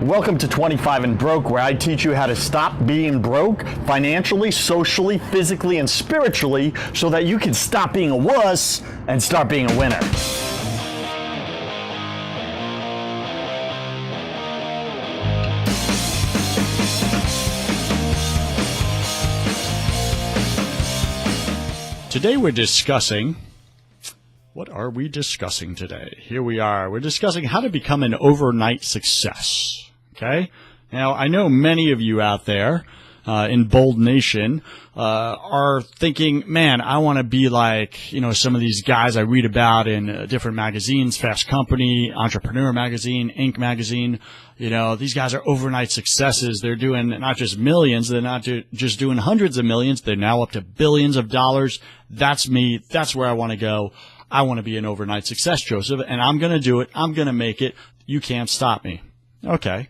Welcome to 25 and Broke, where I teach you how to stop being broke financially, socially, physically, and spiritually so that you can stop being a wuss and start being a winner. Today we're discussing, what are we discussing today? Here we are. We're discussing how to become an overnight success. Okay? Now, I know many of you out there in Bold Nation are thinking, man, I want to be like, some of these guys I read about in different magazines, Fast Company, Entrepreneur Magazine, Inc. Magazine. These guys are overnight successes. They're doing not just millions. They're not just doing hundreds of millions. They're now up to billions of dollars. That's me. That's where I want to go. I want to be an overnight success, Joseph, and I'm going to do it. I'm going to make it. You can't stop me. Okay.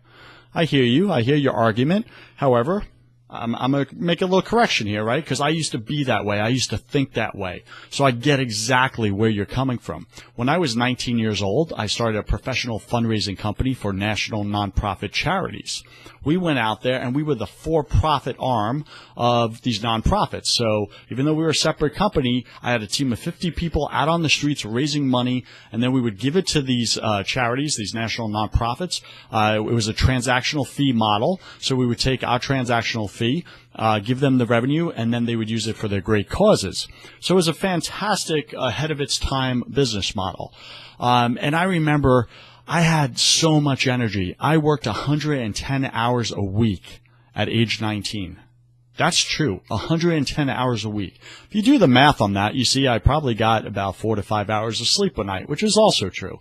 I hear you. I hear your argument. However, I'm going to make a little correction here, right? Because I used to be that way. I used to think that way. So I get exactly where you're coming from. When I was 19 years old, I started a professional fundraising company for national nonprofit charities. We went out there and we were the for-profit arm of these nonprofits. So even though we were a separate company, I had a team of 50 people out on the streets raising money, and then we would give it to these charities, these national nonprofits. It was a transactional fee model. So we would take our transactional fee, give them the revenue, and then they would use it for their great causes. So it was a fantastic, ahead of its time business model. And I remember I had so much energy. I worked 110 hours a week at age 19. That's true, 110 hours a week. If you do the math on that, you see I probably got about 4 to 5 hours of sleep a night, which is also true.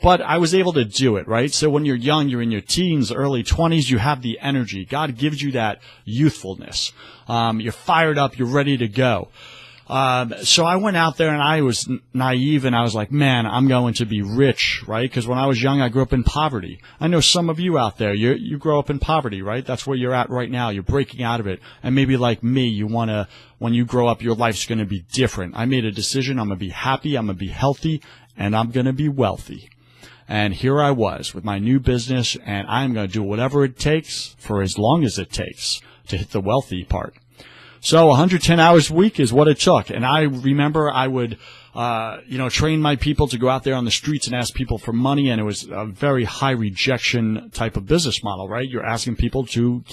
But I was able to do it, right? So when you're young, you're in your teens, early 20s, you have the energy. God gives you that youthfulness. You're fired up, you're ready to go. So I went out there and I was naive and I was like, man, I'm going to be rich, right? Because when I was young, I grew up in poverty. I know some of you out there, you grow up in poverty, right? That's where you're at right now. You're breaking out of it. And maybe like me, when you grow up, your life's going to be different. I made a decision. I'm going to be happy. I'm going to be healthy, and I'm going to be wealthy. And here I was with my new business, and I'm going to do whatever it takes for as long as it takes to hit the wealthy part. So 110 hours a week is what it took. And I remember I would, train my people to go out there on the streets and ask people for money. And it was a very high rejection type of business model, right? You're asking people to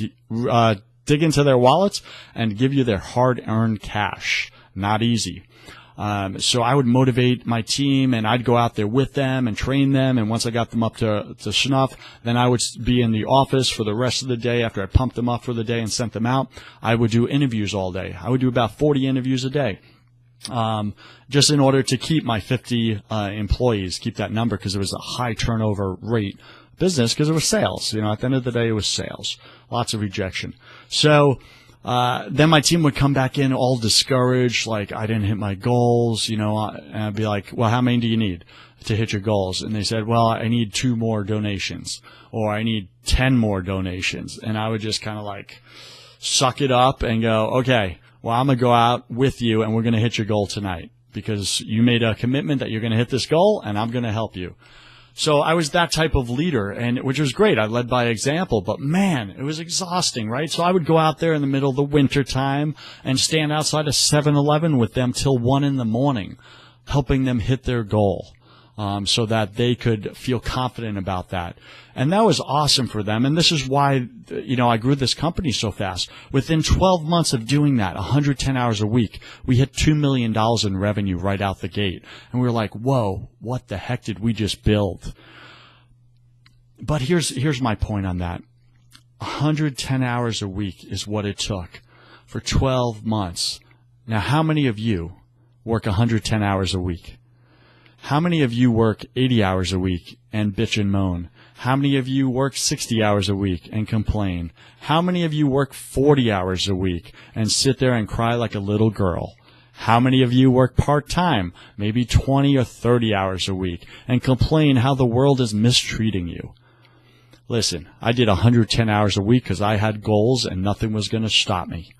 dig into their wallets and give you their hard-earned cash. Not easy. So I would motivate my team, and I'd go out there with them and train them. And once I got them up to snuff, then I would be in the office for the rest of the day. After I pumped them up for the day and sent them out, I would do interviews all day. I would do about 40 interviews a day, just in order to keep my 50 employees, keep that number, because it was a high turnover rate business, because it was sales. At the end of the day, it was sales. Lots of rejection. So then my team would come back in all discouraged, like I didn't hit my goals, and I'd be like, well, how many do you need to hit your goals? And they said, well, I need 2 more donations, or I need 10 more donations. And I would just kind of like suck it up and go, okay, well, I'm going to go out with you and we're going to hit your goal tonight because you made a commitment that you're going to hit this goal and I'm going to help you. So I was that type of leader, and which was great. I led by example, but man, it was exhausting, right? So I would go out there in the middle of the winter time and stand outside of 7-Eleven with them till 1 a.m, helping them hit their goal, so that they could feel confident about that. And that was awesome for them. And this is why, I grew this company so fast. Within 12 months of doing that, 110 hours a week, we hit $2 million in revenue right out the gate. And we were like, whoa, what the heck did we just build? But here's my point on that. 110 hours a week is what it took for 12 months. Now, how many of you work 110 hours a week? How many of you work 80 hours a week and bitch and moan? How many of you work 60 hours a week and complain? How many of you work 40 hours a week and sit there and cry like a little girl? How many of you work part-time, maybe 20 or 30 hours a week, and complain how the world is mistreating you? Listen, I did 110 hours a week because I had goals and nothing was going to stop me.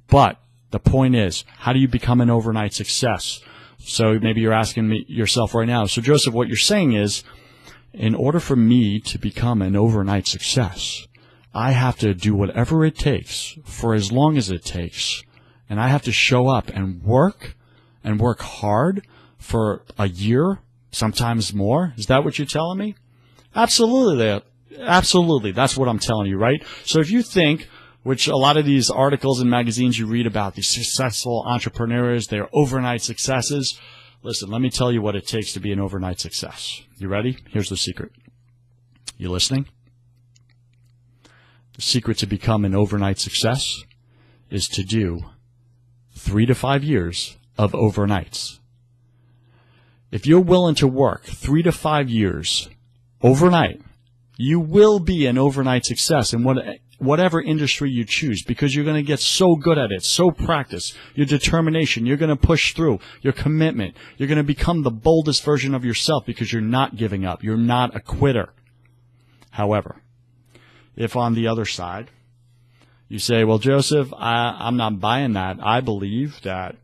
But the point is, how do you become an overnight success? So maybe you're asking yourself right now, so Joseph, what you're saying is, in order for me to become an overnight success, I have to do whatever it takes for as long as it takes. And I have to show up and work hard for a year, sometimes more. Is that what you're telling me? Absolutely. Absolutely. That's what I'm telling you, right? So if you think, which a lot of these articles and magazines you read about, these successful entrepreneurs, their overnight successes, listen, let me tell you what it takes to be an overnight success. You ready? Here's the secret. You listening? The secret to become an overnight success is to do 3 to 5 years of overnights. If you're willing to work 3 to 5 years overnight, you will be an overnight success in whatever industry you choose, because you're going to get so good at it, so practice, your determination, you're going to push through, your commitment, you're going to become the boldest version of yourself because you're not giving up, you're not a quitter. However, if on the other side, you say, well, Joseph, I'm not buying that. I believe that,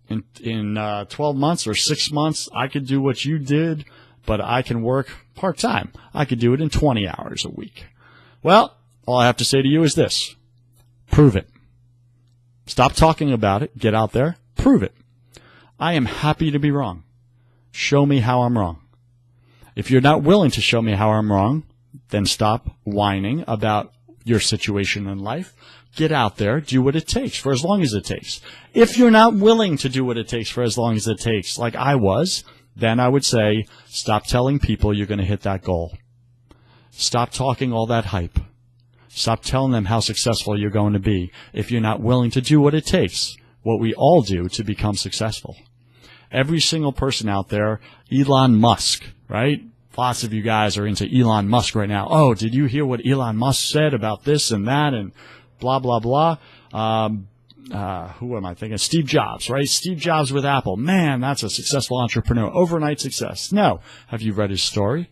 in 12 months or 6 months, I could do what you did, but I can work part-time. I could do it in 20 hours a week. Well, all I have to say to you is this. Prove it. Stop talking about it. Get out there. Prove it. I am happy to be wrong. Show me how I'm wrong. If you're not willing to show me how I'm wrong, then stop whining about your situation in life. Get out there, do what it takes for as long as it takes. If you're not willing to do what it takes for as long as it takes, like I was, then I would say stop telling people you're going to hit that goal. Stop talking all that hype. Stop telling them how successful you're going to be if you're not willing to do what it takes, what we all do to become successful. Every single person out there, Elon Musk, right? Lots of you guys are into Elon Musk right now. Oh, did you hear what Elon Musk said about this and that and blah, blah, blah? Who am I thinking? Steve Jobs, right? Steve Jobs with Apple. Man, that's a successful entrepreneur. Overnight success. No. Have you read his story?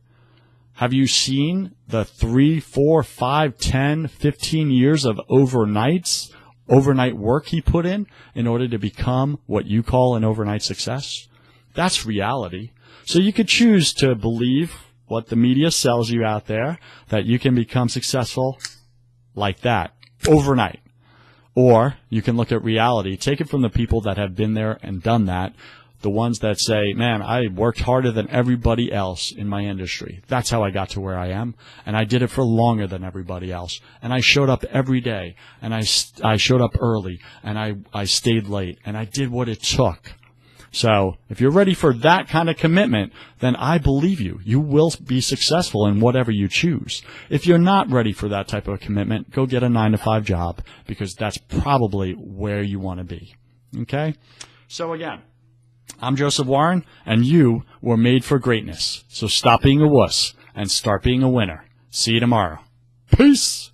Have you seen the 3, 4, 5, 10, 15 years of overnight work he put in order to become what you call an overnight success? That's reality. So you could choose to believe what the media sells you out there, that you can become successful like that overnight. Or you can look at reality, take it from the people that have been there and done that, the ones that say, man, I worked harder than everybody else in my industry. That's how I got to where I am, and I did it for longer than everybody else. And I showed up every day, and I showed up early, and I stayed late, and I did what it took. So if you're ready for that kind of commitment, then I believe you. You will be successful in whatever you choose. If you're not ready for that type of commitment, go get a 9-to-5 job, because that's probably where you want to be. Okay? So again, I'm Joseph Warren, and you were made for greatness. So stop being a wuss and start being a winner. See you tomorrow. Peace!